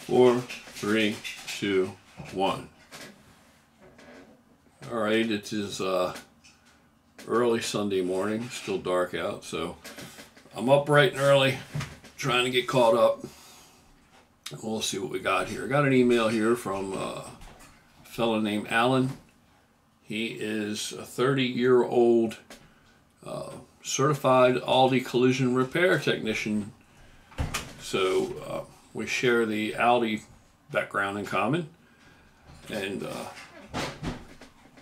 4, 3, 2, 1. Alright, it is early Sunday morning, still dark out, so I'm up bright and early trying to get caught up. We'll see what we got here. I got an email here from a fellow named Alan. He is a 30-year-old certified Aldi collision repair technician. So we share the Aldi background in common. And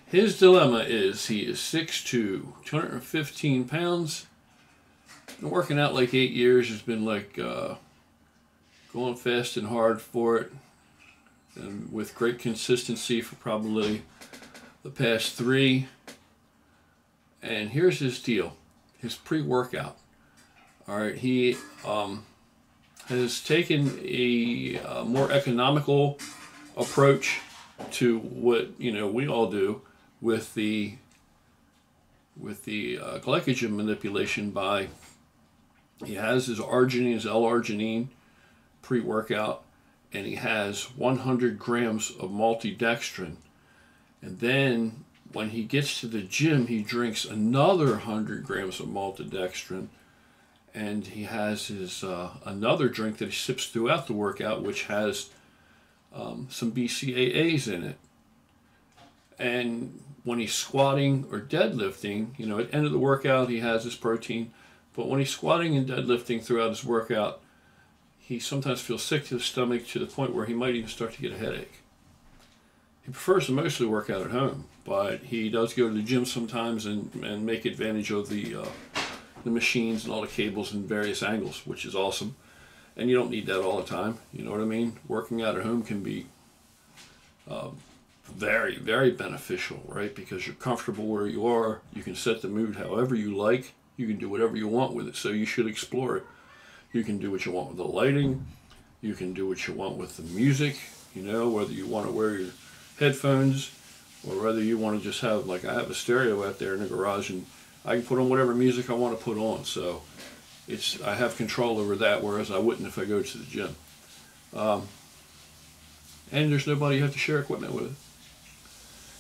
his dilemma is he is 6'2", 215 pounds. Been working out like 8 years. Has been like going fast and hard for it, and with great consistency for probably the past 3. And here's his deal, his pre-workout. All right, he has taken a more economical approach to what we all do with the glycogen manipulation. By he has his arginine, his l-arginine pre-workout, and he has 100 grams of maltodextrin, and then when he gets to the gym he drinks another 100 grams of maltodextrin, and he has his another drink that he sips throughout the workout, which has some BCAAs in it. And when he's squatting or deadlifting, at the end of the workout he has his protein, but when he's squatting and deadlifting throughout his workout, he sometimes feels sick to the stomach to the point where he might even start to get a headache. He prefers to mostly work out at home, but he does go to the gym sometimes and make advantage of the machines and all the cables in various angles, which is awesome. And you don't need that all the time, you know what I mean? Working out at home can be very, very beneficial, right? Because you're comfortable where you are. You can set the mood however you like. You can do whatever you want with it, so you should explore it. You can do what you want with the lighting. You can do what you want with the music, whether you want to wear your headphones or whether you want to just have, like I have a stereo out there in the garage and I can put on whatever music I want to put on. So I have control over that, whereas I wouldn't if I go to the gym. And there's nobody you have to share equipment with.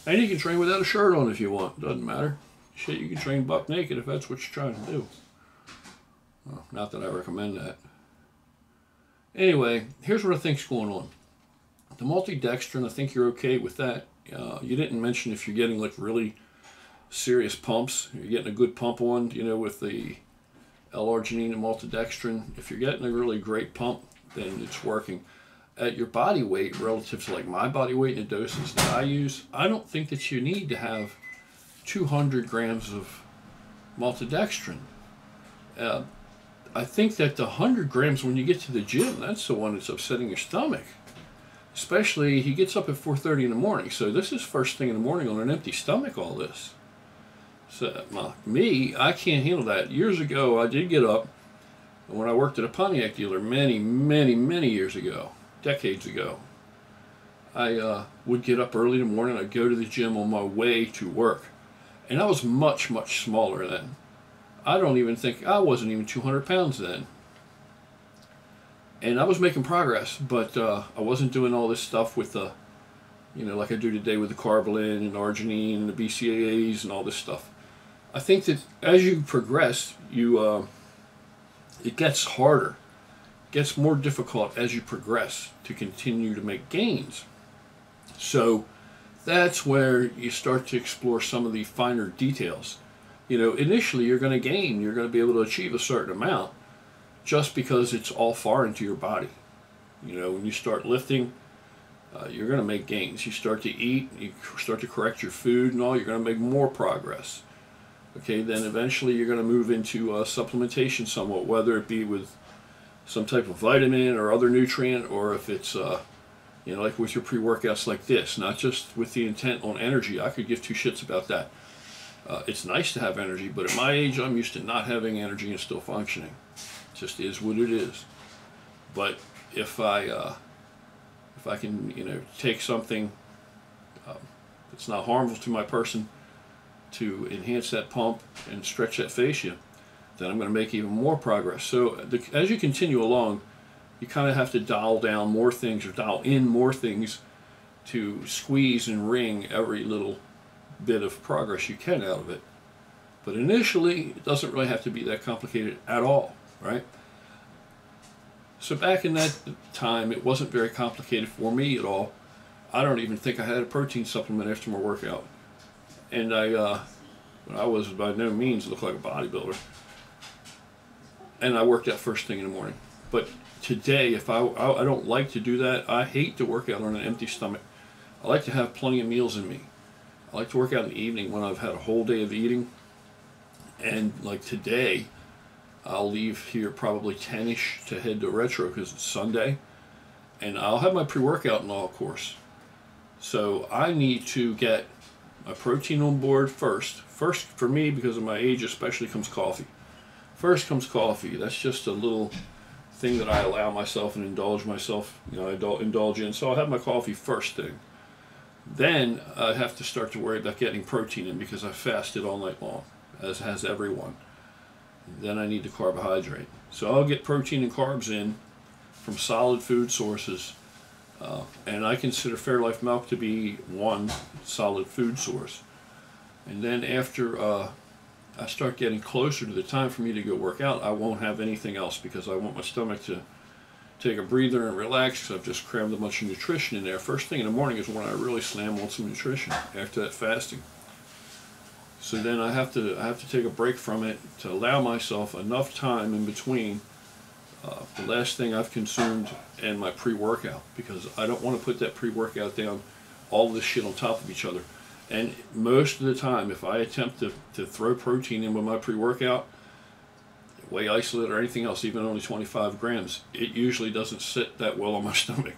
And you can train without a shirt on if you want. Doesn't matter. Shit, you can train buck naked if that's what you're trying to do. Well, not that I recommend that. Anyway, here's what I think's going on. The maltodextrin, I think you're okay with that. You didn't mention if you're getting like really serious pumps. You're getting a good pump on, with the l-arginine and maltodextrin. If you're getting a really great pump, then it's working. At your body weight, relative to like my body weight and the doses that I use, I don't think that you need to have 200 grams of maltodextrin. I think that the 100 grams when you get to the gym, that's the one that's upsetting your stomach. Especially, he gets up at 4:30 in the morning, so this is first thing in the morning on an empty stomach, all this. So, me, I can't handle that. Years ago, I did get up, when I worked at a Pontiac dealer many, many, many years ago, decades ago, I would get up early in the morning, I'd go to the gym on my way to work. And I was much, much smaller then. I wasn't even 200 pounds then. And I was making progress, but I wasn't doing all this stuff with the, like I do today with the Karbolyn and arginine and the BCAAs and all this stuff. I think that as you progress, it gets harder. It gets more difficult as you progress to continue to make gains. So that's where you start to explore some of the finer details. Initially you're going to gain, you're going to be able to achieve a certain amount just because it's all foreign to your body. When you start lifting, you're going to make gains. You start to eat, you start to correct your food and all, you're going to make more progress. Okay, then eventually you're going to move into supplementation somewhat, whether it be with some type of vitamin or other nutrient, or if it's like with your pre-workouts like this, not just with the intent on energy. I could give two shits about that. It's nice to have energy, but at my age, I'm used to not having energy and still functioning. It just is what it is. But if I can, take something that's not harmful to my person to enhance that pump and stretch that fascia, then I'm going to make even more progress. So as you continue along, you kind of have to dial down more things or dial in more things to squeeze and wring every little bit of progress you can out of it. But initially, it doesn't really have to be that complicated at all, right? So back in that time, it wasn't very complicated for me at all. I don't even think I had a protein supplement after my workout. And I was by no means looked like a bodybuilder. And I worked out first thing in the morning. But today, if I don't like to do that. I hate to work out on an empty stomach. I like to have plenty of meals in me. I like to work out in the evening when I've had a whole day of eating. And like today, I'll leave here probably 10-ish to head to Retro because it's Sunday. And I'll have my pre-workout and all, of course. So I need to get my protein on board first. First, for me, because of my age especially, comes coffee. First comes coffee. That's just a little thing that I allow myself and indulge myself, indulge in. So I'll have my coffee first thing. Then I have to start to worry about getting protein in because I fasted all night long, as has everyone. Then I need the carbohydrate. So I'll get protein and carbs in from solid food sources. And I consider Fairlife milk to be one solid food source. And then after I start getting closer to the time for me to go work out, I won't have anything else because I want my stomach to take a breather and relax because I've just crammed a bunch of nutrition in there. First thing in the morning is when I really slam on some nutrition after that fasting. So then I have to take a break from it to allow myself enough time in between the last thing I've consumed and my pre-workout, because I don't want to put that pre-workout down all this shit on top of each other. And most of the time, if I attempt to throw protein in with my pre-workout, whey isolate or anything else, even only 25 grams, it usually doesn't sit that well on my stomach.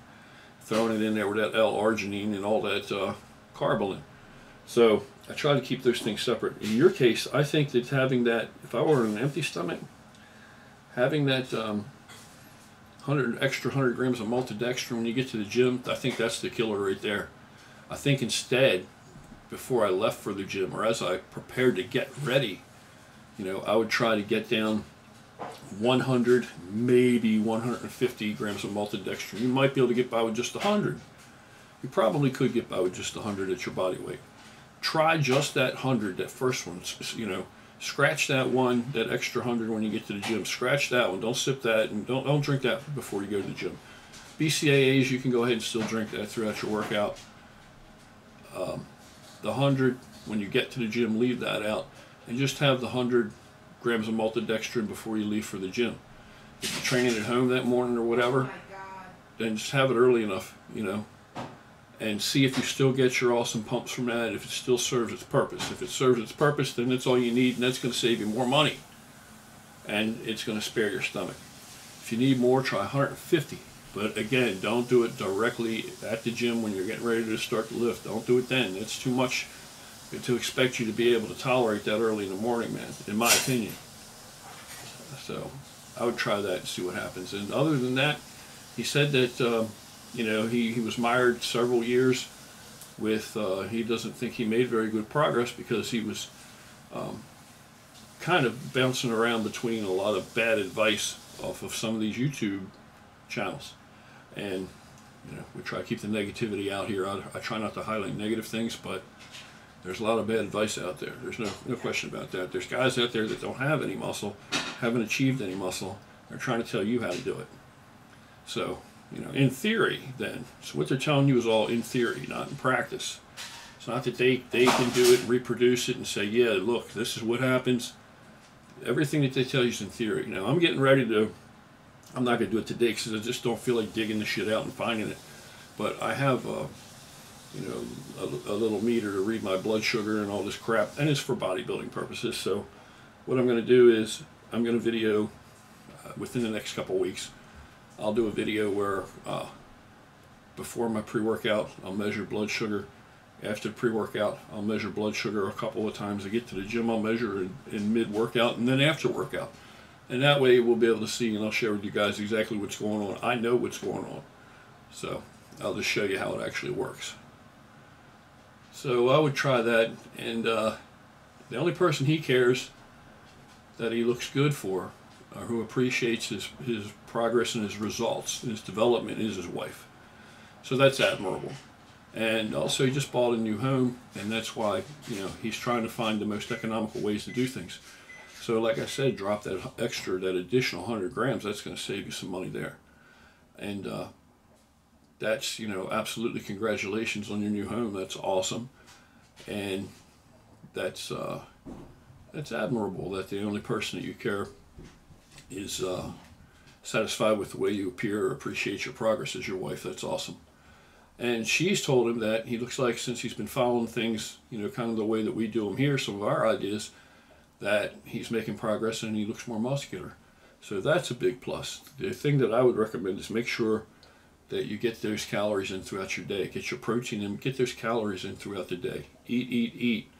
Throwing it in there with that l-arginine and all that Karbolyn. So I try to keep those things separate. In your case, I think that having that, if I were on an empty stomach, having that extra 100 grams of maltodextrin when you get to the gym, I think that's the killer right there. I think instead, before I left for the gym, or as I prepared to get ready, I would try to get down 100, maybe 150 grams of maltodextrin. You might be able to get by with just 100. You probably could get by with just 100 at your body weight. Try just that 100, that first one, scratch that one, that extra 100 when you get to the gym. Scratch that one. Don't sip that, and don't drink that before you go to the gym. BCAAs, you can go ahead and still drink that throughout your workout. The 100, when you get to the gym, leave that out. And just have the 100 grams of maltodextrin before you leave for the gym. If you're training at home that morning or whatever, then just have it early enough, and see if you still get your awesome pumps from that, if it still serves its purpose. If it serves its purpose, then that's all you need, and that's going to save you more money. And it's going to spare your stomach. If you need more, try 150. But again, don't do it directly at the gym when you're getting ready to start the lift. Don't do it then. It's too much to expect you to be able to tolerate that early in the morning, man, in my opinion. So I would try that and see what happens. And other than that, he said that he was mired several years with, he doesn't think he made very good progress because he was kind of bouncing around between a lot of bad advice off of some of these YouTube channels. And, we try to keep the negativity out here. I try not to highlight negative things, but there's a lot of bad advice out there. There's no question about that. There's guys out there that don't have any muscle, haven't achieved any muscle. They're trying to tell you how to do it. So, in theory, then. So what they're telling you is all in theory, not in practice. It's not that they can do it and reproduce it and say, yeah, look, this is what happens. Everything that they tell you is in theory. Now, I'm getting ready to, I'm not going to do it today because I just don't feel like digging the shit out and finding it. But I have, a little meter to read my blood sugar and all this crap, and it's for bodybuilding purposes. So what I'm going to do is I'm going to video within the next couple weeks. I'll do a video where before my pre-workout I'll measure blood sugar. After pre-workout I'll measure blood sugar a couple of times. I get to the gym, I'll measure in mid-workout and then after workout. And that way we'll be able to see, and I'll share with you guys exactly what's going on. I know what's going on. So I'll just show you how it actually works. So I would try that, and the only person he cares that he looks good for who appreciates his progress and his results, his development, is his wife. So that's admirable. And also, he just bought a new home, and that's why, you know, he's trying to find the most economical ways to do things. So like I said, drop that additional 100 grams. That's going to save you some money there. And that's, you know, absolutely congratulations on your new home. That's awesome. And that's admirable that the only person that you care is satisfied with the way you appear or appreciate your progress is your wife. That's awesome. And she's told him that he looks like, since he's been following things, you know, kind of the way that we do them here, some of our ideas, that he's making progress and he looks more muscular. So that's a big plus. The thing that I would recommend is make sure that you get those calories in throughout your day. Get your protein in, get those calories in throughout the day. Eat, eat, eat.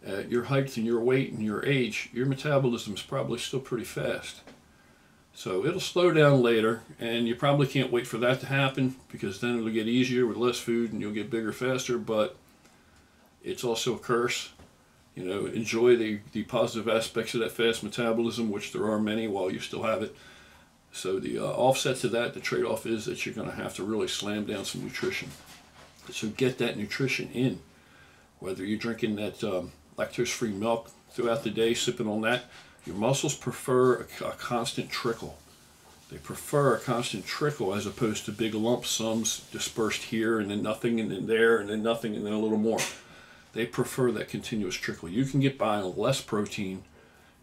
At your height and your weight and your age, your metabolism is probably still pretty fast. So it'll slow down later, and you probably can't wait for that to happen, because then it'll get easier with less food and you'll get bigger faster, but it's also a curse. You know, enjoy the positive aspects of that fast metabolism, which there are many, while you still have it. So the offset to that, the trade-off is that you're going to have to really slam down some nutrition. So get that nutrition in, whether you're drinking that lactose-free milk throughout the day, sipping on that. Your muscles prefer a constant trickle. They prefer a constant trickle as opposed to big lump sums dispersed here and then nothing and then there and then nothing and then a little more. They prefer that continuous trickle. You can get by on less protein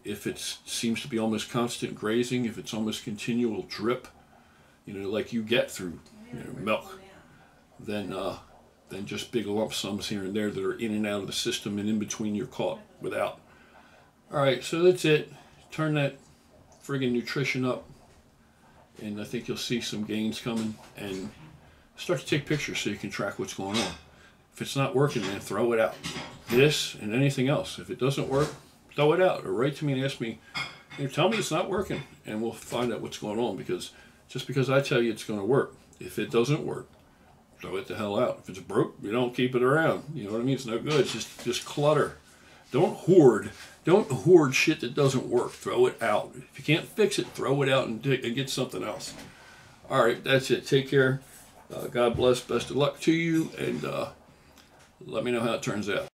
if it seems to be almost constant grazing, if it's almost continual drip, you know, like you get through, you know, milk, than just big lump sums here and there that are in and out of the system and in between you're caught without. Alright, so that's it. Turn that friggin' nutrition up, and I think you'll see some gains coming, and start to take pictures so you can track what's going on. If it's not working, man, throw it out. This and anything else. If it doesn't work, throw it out, or write to me and ask me, you know, tell me it's not working, and we'll find out what's going on, because just because I tell you it's going to work, if it doesn't work, throw it the hell out. If it's broke, you don't keep it around. You know what I mean? It's no good. It's just clutter. Don't hoard. Don't hoard shit that doesn't work. Throw it out. If you can't fix it, throw it out and get something else. All right, that's it. Take care. God bless. Best of luck to you, and let me know how it turns out.